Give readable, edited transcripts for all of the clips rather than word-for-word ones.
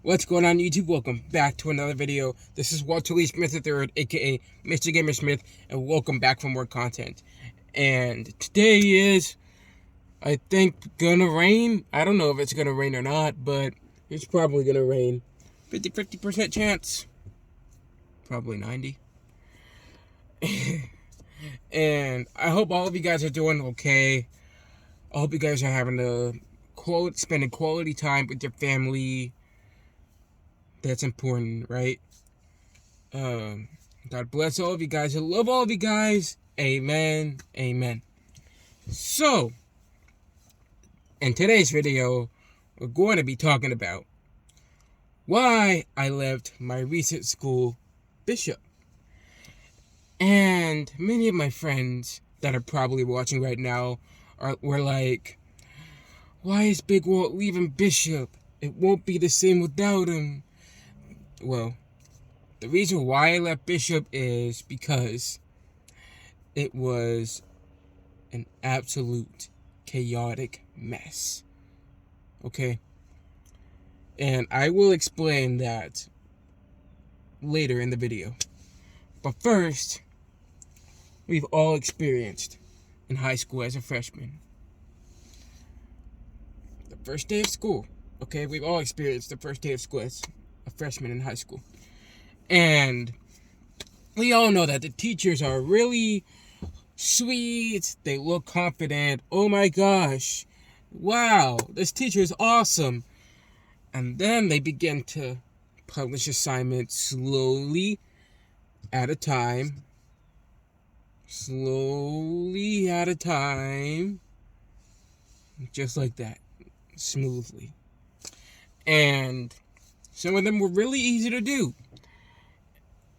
What's going on, YouTube? Welcome back to another video. This is Walter Lee Smith III, aka Mr. Gamer Smith, and welcome back for more content. And today is, I think, gonna rain. I don't know if it's gonna rain or not, but it's probably gonna rain. 50% chance. Probably 90. And I hope all of you guys are doing okay. I hope you guys are having spending quality time with your family. That's important, right? God bless all of you guys. I love all of you guys. Amen. Amen. So, in today's video, we're going to be talking about why I left my recent school, Bishop. And many of my friends that are probably watching right now were like, why is Big Walt leaving Bishop? It won't be the same without him. Well, the reason why I left Bishop is because it was an absolute chaotic mess. Okay? And I will explain that later in the video. But first, we've all experienced in high school as a freshman. The first day of school. Okay? We've all experienced the first day of school as a freshman in high school. And we all know that the teachers are really sweet. They look confident. Oh my gosh. Wow, this teacher is awesome. And then they begin to publish assignments slowly at a time. Slowly at a time. Just like that. Smoothly. And some of them were really easy to do.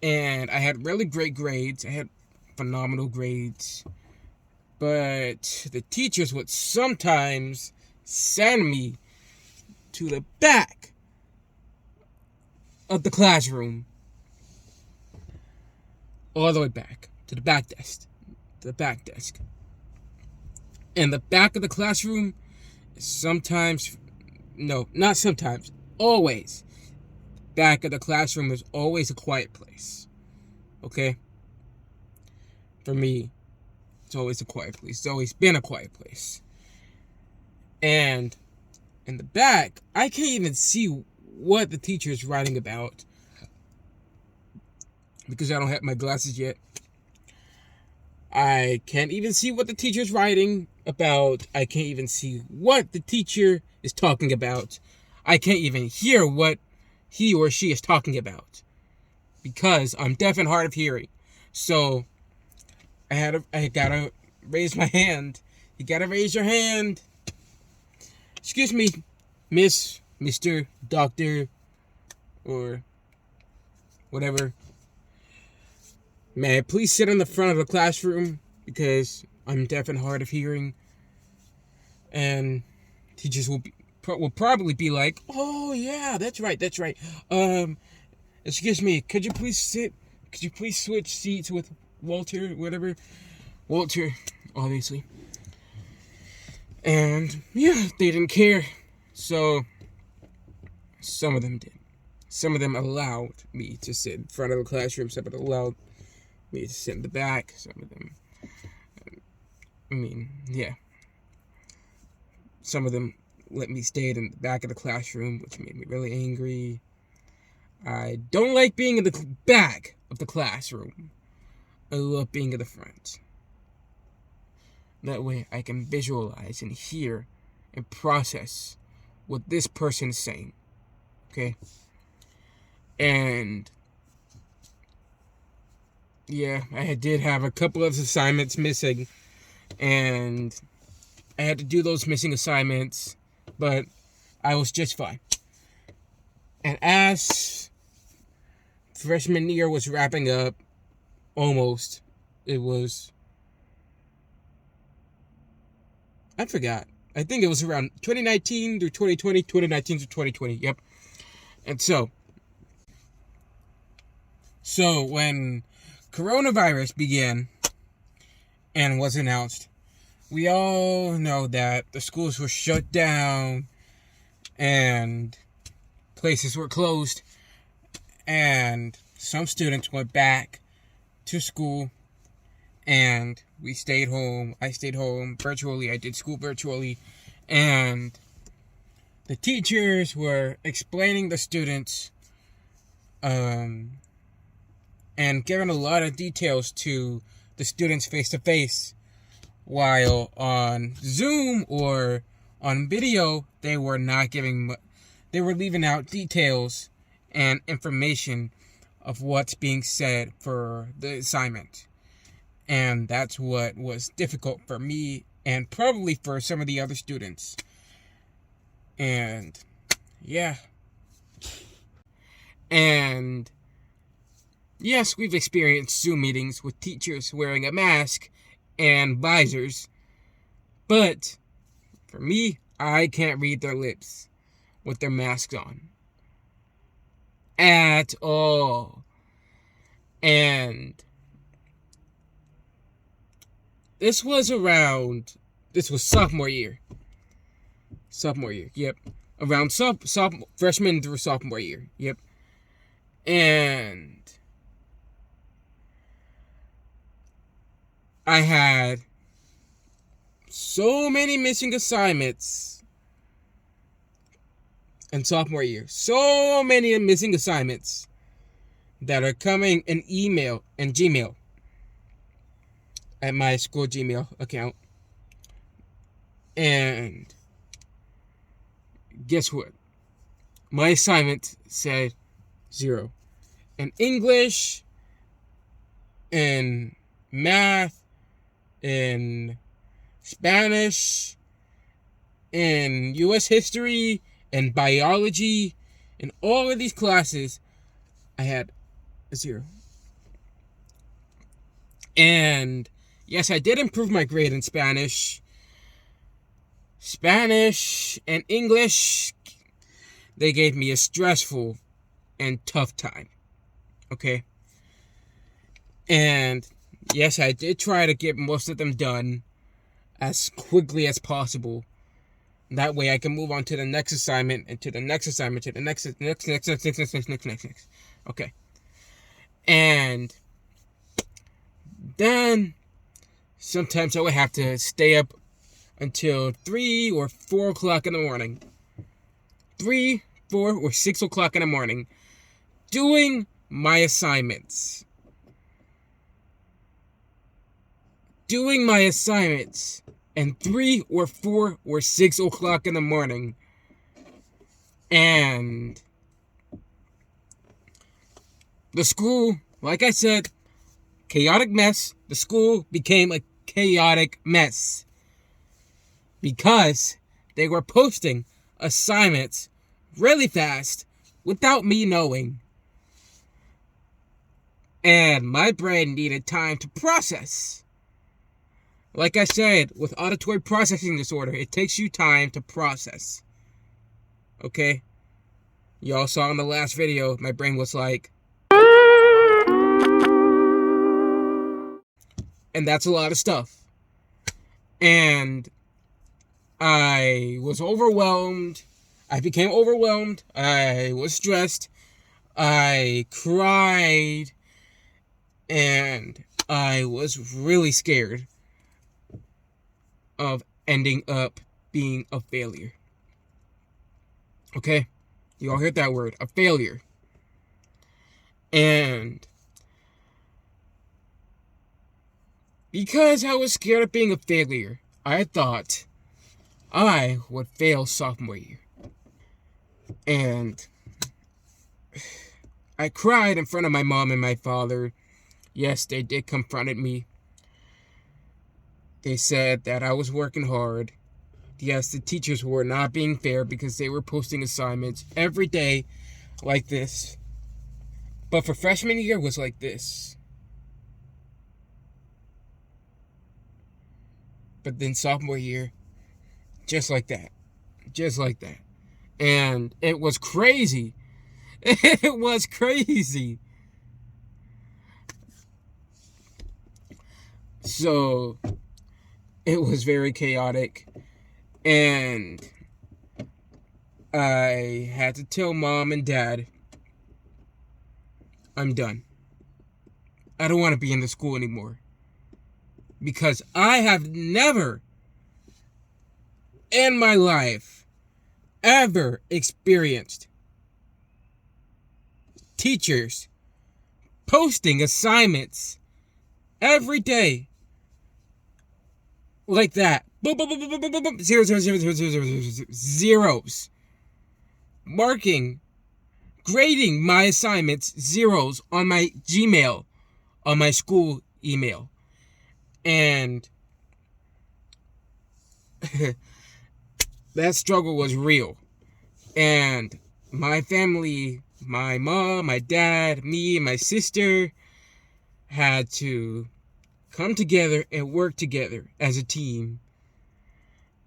And I had really great grades. I had phenomenal grades. But the teachers would sometimes send me to the back of the classroom. All the way back. To the back desk. To the back desk. And the back of the classroom is sometimes... No, not sometimes. Always. Back of the classroom is always a quiet place. Okay? For me, it's always a quiet place. It's always been a quiet place. And in the back, I can't even see what the teacher is writing about because I don't have my glasses yet. I can't even see what the teacher is writing about. I can't even see what the teacher is talking about. I can't even hear what he or she is talking about because I'm deaf and hard of hearing. So I gotta raise my hand. You gotta raise your hand. Excuse me, Miss, Mr., Doctor, or whatever. May I please sit in the front of the classroom because I'm deaf and hard of hearing. And teachers will probably be like, oh yeah, that's right. Excuse me, could you please switch seats with Walter, whatever. Walter, obviously. And yeah, they didn't care. So some of them did. Some of them allowed me to sit in front of the classroom. Some of them allowed me to sit in the back. Some of them, yeah. Some of them let me stay in the back of the classroom, which made me really angry. I don't like being in the back of the classroom. I love being at the front. That way I can visualize and hear and process what this person is saying. Okay? And yeah, I did have a couple of assignments missing. And I had to do those missing assignments. But I was just fine. And as freshman year was wrapping up, almost, it was... I forgot. I think it was around 2019 through 2020, 2019 through 2020, yep. And so when coronavirus began and was announced, we all know that the schools were shut down and places were closed, and some students went back to school, and we stayed home. I stayed home virtually. I did school virtually, and the teachers were explaining the students and giving a lot of details to the students face to face, while on Zoom or on video they were not giving. They were leaving out details and information of what's being said for the assignment. And that's what was difficult for me and probably for some of the other students. And yeah. And yes, we've experienced Zoom meetings with teachers wearing a mask and visors. But for me, I can't read their lips with their masks on. At all. And this was sophomore year. Yep. Around freshman through sophomore year. Yep. And I had so many missing assignments in sophomore year. So many missing assignments that are coming in email and Gmail at my school Gmail account. And guess what? My assignment said 0. In English, in math, in Spanish, in U.S. history, in biology, in all of these classes, I had a 0. And yes, I did improve my grade in Spanish. Spanish and English, they gave me a stressful and tough time. Okay? And yes, I did try to get most of them done as quickly as possible. That way I can move on to the next assignment and to the next assignment, to the next. Okay. And then sometimes I would have to stay up until 3 or 4 o'clock in the morning. 3, 4, or 6 o'clock in the morning doing my assignments. And 3 or 4 or 6 o'clock in the morning. And the school, like I said, chaotic mess. The school became a chaotic mess. Because they were posting assignments really fast without me knowing. And my brain needed time to process. Like I said, with auditory processing disorder, it takes you time to process. Okay? Y'all saw in the last video, my brain was like... And that's a lot of stuff. And I was overwhelmed. I became overwhelmed. I was stressed. I cried. And I was really scared of ending up being a failure. Okay? You all heard that word, a failure. And because I was scared of being a failure, I thought I would fail sophomore year. And I cried in front of my mom and my father. Yes, they did confront me. They said that I was working hard. Yes, the teachers were not being fair because they were posting assignments every day like this. But for freshman year, it was like this. But then sophomore year, just like that. Just like that. And it was crazy. It was crazy. So it was very chaotic. And I had to tell mom and dad, I'm done. I don't want to be in the school anymore. Because I have never in my life ever experienced teachers posting assignments every day like that. Boom, boom, boom, boom, boom, boom, boom. Zeros. Marking, grading my assignments zeros on my Gmail, on my school email. And that struggle was real. And my family, my mom, my dad, me, and my sister had to come together and work together as a team.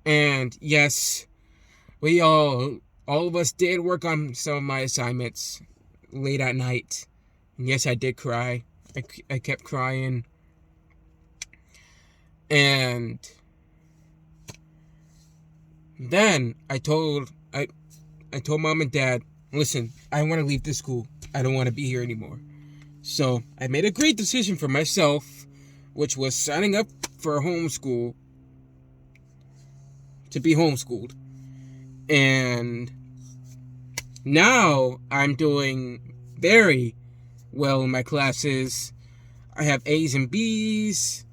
And yes, we all of us did work on some of my assignments late at night. And yes, I did cry. I kept crying. And then I told mom and dad, listen, I want to leave this school. I don't want to be here anymore. So I made a great decision for myself, which was signing up for a homeschool, to be homeschooled. And now I'm doing very well in my classes. I have A's and B's.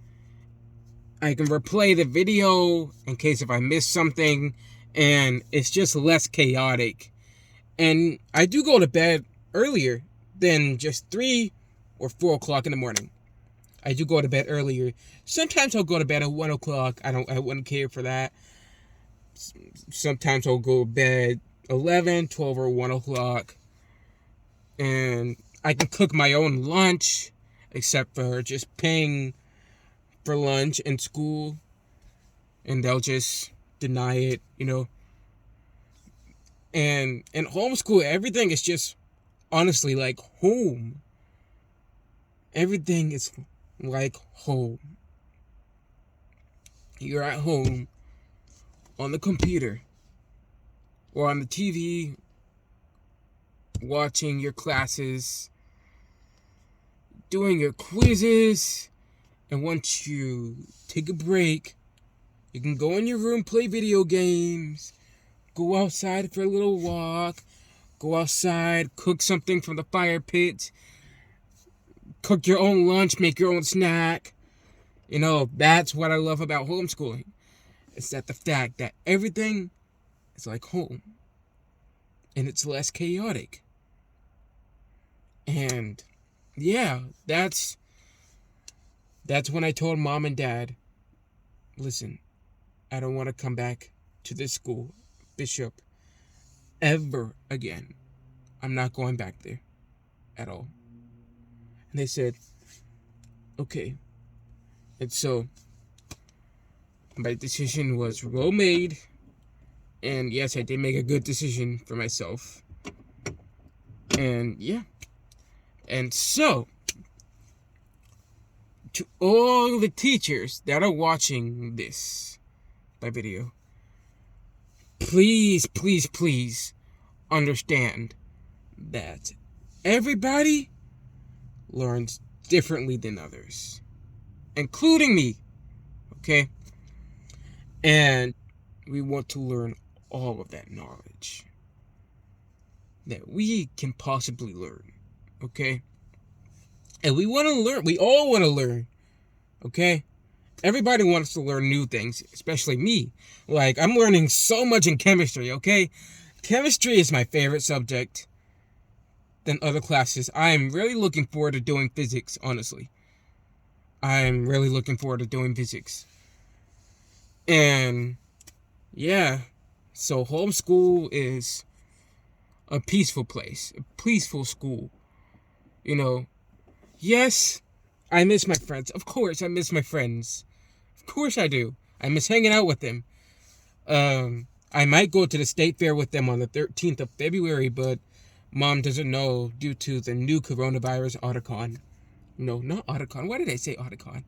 I can replay the video in case if I miss something, and it's just less chaotic. And I do go to bed earlier than just 3 or 4 o'clock in the morning. I do go to bed earlier. Sometimes I'll go to bed at 1 o'clock. I wouldn't care for that. Sometimes I'll go to bed 11, 12, or 1 o'clock. And I can cook my own lunch, except for just paying for lunch in school. And they'll just deny it, And in homeschool, everything is just honestly like home. Everything is like home. You're at home on the computer or on the TV watching your classes, doing your quizzes, and once you take a break, you can go in your room, play video games, go outside for a little walk, go outside, cook something from the fire pit, cook your own lunch, make your own snack. That's what I love about homeschooling. It's that the fact that everything is like home. And it's less chaotic. And yeah, that's when I told mom and dad, listen, I don't want to come back to this school, Bishop, ever again. I'm not going back there at all. And they said, okay. And so my decision was well made. And yes, I did make a good decision for myself. And yeah. And so, to all the teachers that are watching this by video, please, please, please understand that everybody learns differently than others, including me, okay? And we want to learn all of that knowledge that we can possibly learn, okay? And we want to learn. We all want to learn, okay? Everybody wants to learn new things, especially me. Like, I'm learning so much in chemistry, okay? Chemistry is my favorite subject than other classes. I'm really looking forward to doing physics, honestly. I'm really looking forward to doing physics. And, yeah. So, homeschool is a peaceful place. A peaceful school. Yes, I miss my friends. Of course, I miss my friends. Of course I do. I miss hanging out with them. I might go to the state fair with them on the 13th of February, but Mom doesn't know due to the new coronavirus Oticon. No, not Oticon. Why did I say Oticon?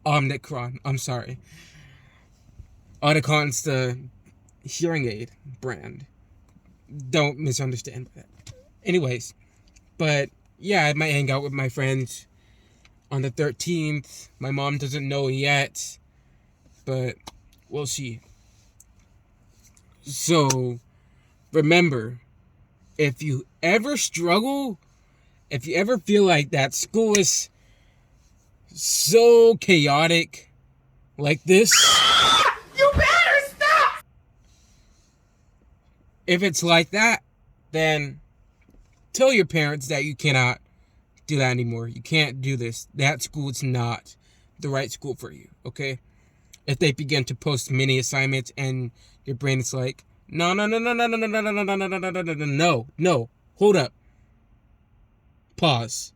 Omnicron. I'm sorry. Oticon's the hearing aid brand. Don't misunderstand that. Anyways, but yeah, I might hang out with my friends on the 13th. My mom doesn't know yet, but we'll see. So, remember, if you ever struggle, if you ever feel like that school is so chaotic like this, you better stop! If it's like that, then tell your parents that you cannot do that anymore. You can't do this. That school is not the right school for you, okay? If they begin to post mini assignments and your brain is like, no, hold up. Pause.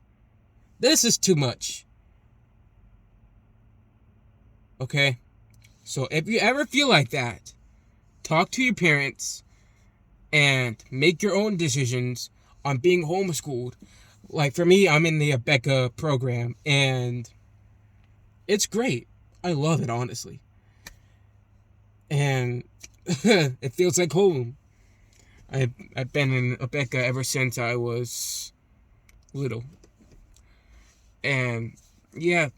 This is too much. Okay? So if you ever feel like that, talk to your parents and make your own decisions on being homeschooled. Like for me, I'm in the Abeka program and it's great. I love it, honestly. And it feels like home. I've been in Abeka ever since I was little. And yeah.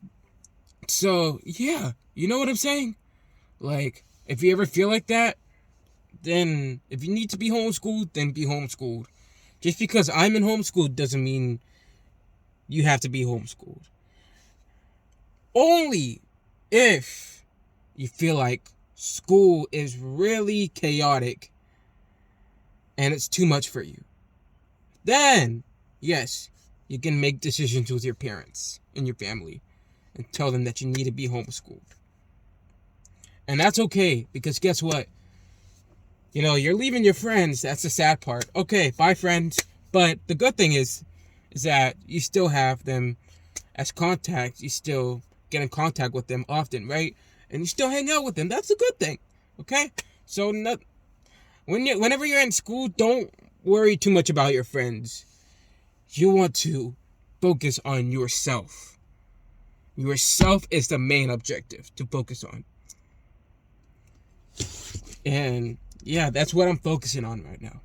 So yeah, you know what I'm saying? Like, if you ever feel like that, then if you need to be homeschooled, then be homeschooled. Just because I'm in homeschool doesn't mean you have to be homeschooled. Only if you feel like school is really chaotic and it's too much for you. Then, yes, you can make decisions with your parents and your family and tell them that you need to be homeschooled. And that's okay, because guess what? You know, you're leaving your friends. That's the sad part. Okay, bye friends. But the good thing is that you still have them as contacts. You still get in contact with them often, right? And you still hang out with them. That's a good thing. Okay? So whenever you're in school, don't worry too much about your friends. You want to focus on yourself. Yourself is the main objective to focus on. And yeah, that's what I'm focusing on right now.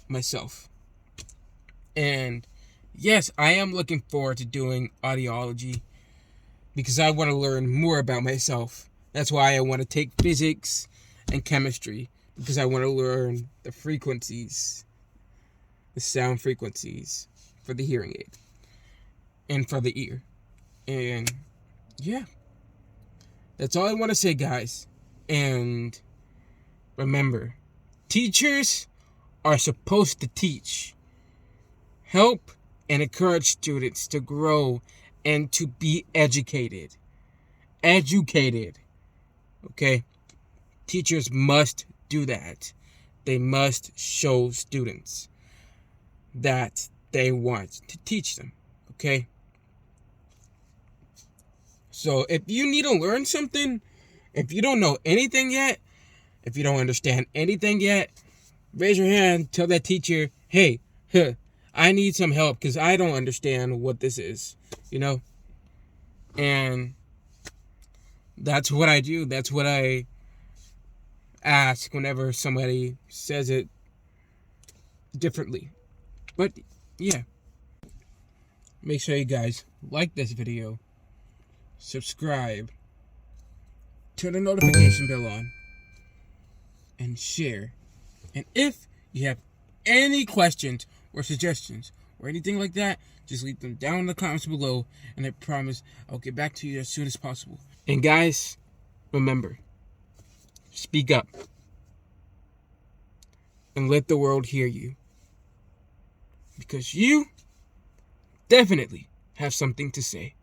Myself. And yes, I am looking forward to doing audiology because I want to learn more about myself. That's why I want to take physics and chemistry, because I want to learn the frequencies, the sound frequencies for the hearing aid and for the ear. And yeah, that's all I want to say, guys. And remember, teachers are supposed to teach, help, and encourage students to grow and to be educated. Okay? Teachers must do that. They must show students that they want to teach them. Okay? So if you need to learn something, if you don't know anything yet, if you don't understand anything yet, raise your hand, tell that teacher, hey, I need some help because I don't understand what this is, you know? And that's what I do. That's what I ask whenever somebody says it differently. But yeah, make sure you guys like this video, subscribe, turn the notification bell on, and share. And if you have any questions or suggestions or anything like that, just leave them down in the comments below, and I promise I'll get back to you as soon as possible. And guys, remember, speak up and let the world hear you, because you definitely have something to say.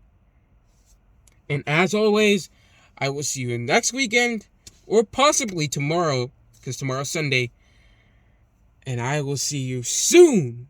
And as always, I will see you next weekend, or possibly tomorrow, because tomorrow's Sunday. And I will see you soon